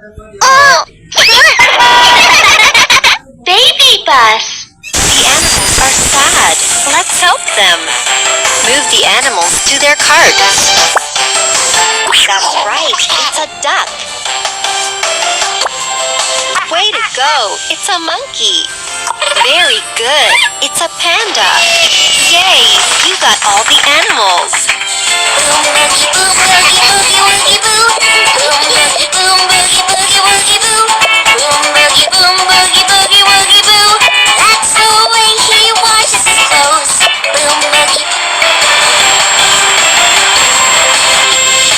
Oh! BabyBus! The animals are sad. Let's help them. Move the animals to their cart. That's right, it's a duck. Way to go, it's a monkey. Very good, it's a panda. Yay, you got all the animals. Boom boogie boom boogie boogie woogie boo. Boom boogie boom boogie boogie woogie boo. Boom boogie boom boogie boogie woogie boo. That's the way he washes his clothes. Boom boogie.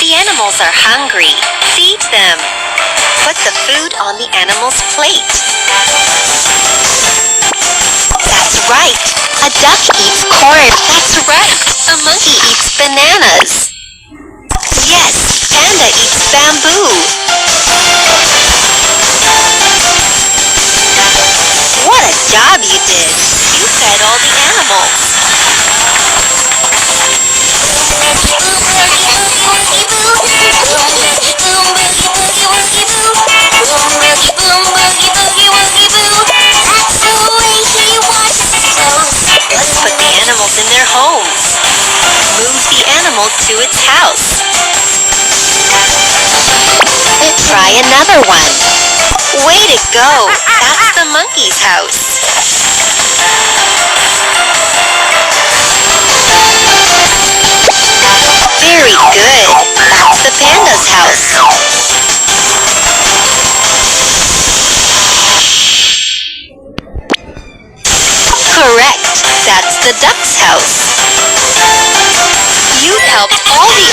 The animals are hungry. Feed them. Put the food on the animal's plate. That's right. A duck eats corn. That's right. A monkey eats bananas. Yes, panda eats bamboo. What a job you did. You fed all the animals. Let's put the animals in their homes. Move the animal to its house. Try another one. Way to go! That's the monkey's house. Very good. That's the panda's house. Correct. That's the duck's house. You helped all the